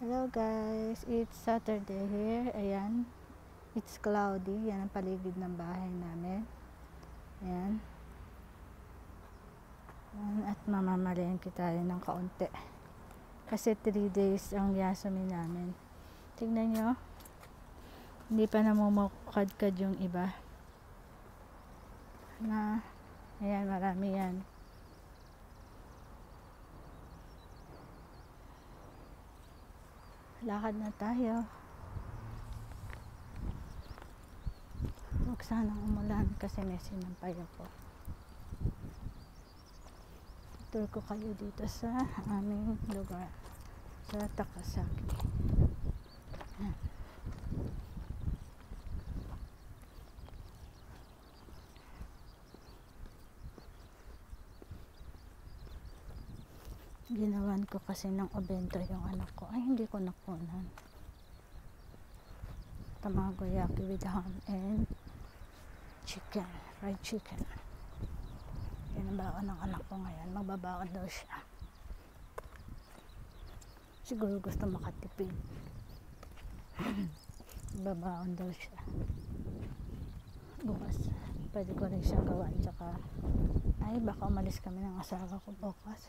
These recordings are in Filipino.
Hello guys, it's Saturday here. Ayan, it's cloudy. Yan ang paligid ng bahay namin. Ayan. At mamamalengke tayo ng kaunti. Kasi 3 days ang Yasumi namin. Tingnan nyo. Hindi pa namumukadkad yung iba. Ayan, marami yan. Lakad na tayo. Huwag sanang umulan kasi may sinampay ako. Tour ko kayo dito sa aming lugar sa Takasaki. Ginawan ko kasi ng obento yung anak ko. Ay, hindi ko nakunan. Tamagoyaki with ham and chicken. Fried chicken. Yan ang baon ng anak ko ngayon. Magbabaon daw siya. Siguro gusto makatipid. Magbabaon daw siya. Bukas. Pwede ko rin siyang gawan. Tsaka, ay, baka umalis kami ng asawa ko bukas.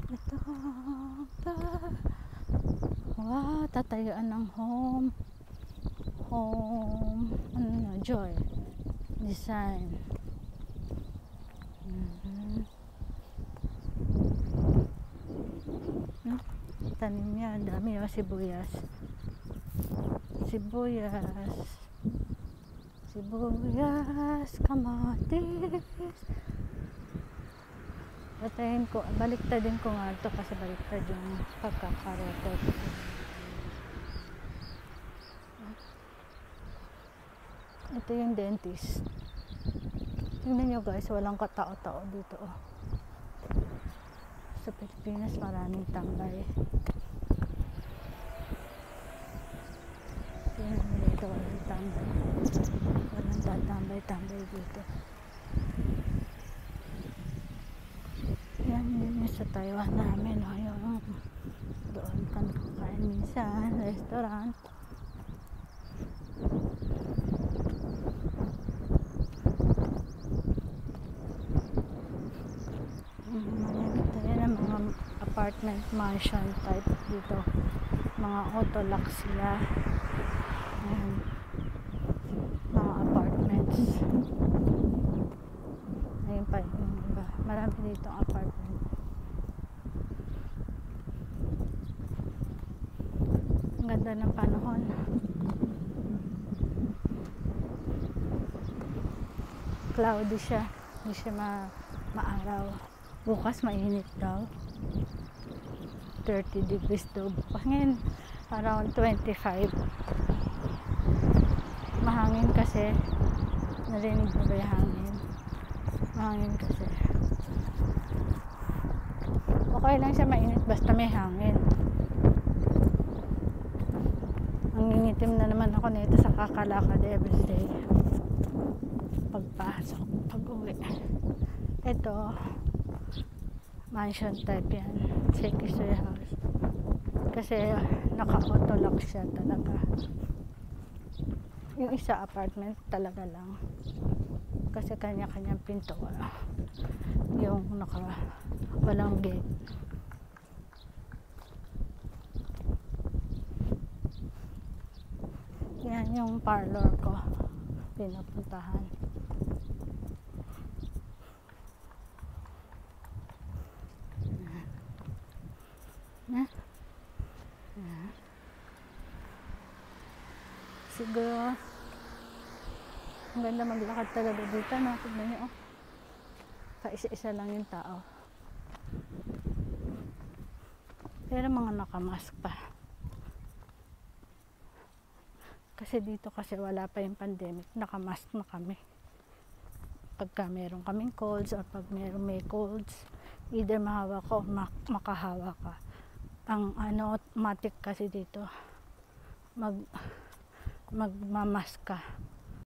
Ito wow, tatayuan ng home Joy design. Tanim niya, dami yung sibuyas, kamatis. Patayin ko, baliktadin ko nga ito kasi baliktad yung pagkakaroto. Ito yung dentist. Tingnan nyo guys, walang katao-tao dito. Sa Pilipinas maraming tambay. Tingnan nyo dito, walang tambay. Walang tatambay-tambay dito. Yan din sa Taiwan namin. Yung doon kami kakain minsan, restaurant. Yan ang mga apartment mansion type dito. Mga autolock sila. Ayan. Mga apartments. Ayun pa yung iba. Marami dito ang apartment. Ang ganda ng panahon. Cloudy siya. Hindi siya maaraw. Bukas mainit daw. 30 degrees daw bukas. Ngayon around 25. Mahangin kasi. Narinig mo ba yung hangin? Mahangin kasi. Okay lang siya mainit basta may hangin. Nangingitim na naman ako nito sa kakalakad everyday. Pagpasok, pag-uwi. Ito, mansion type yan. Sekisui house. Kasi naka-autolock siya talaga. Yung isa apartment talaga lang. Kasi kanya-kanyang pinto. Yung walang gate. Yan yung parlor ko. Pinupuntahan. Siguro ang ganda maglakad talaga dito, no? Tignan nyo, kaisa-isa lang yung tao. Pero mga nakamask pa. Kasi dito kasi wala pa yung pandemic, nakamask na kami. Pagka meron kaming colds or pag may colds, either mahawa ka o makahawa ka. Ang automatic kasi dito, magmamask ka.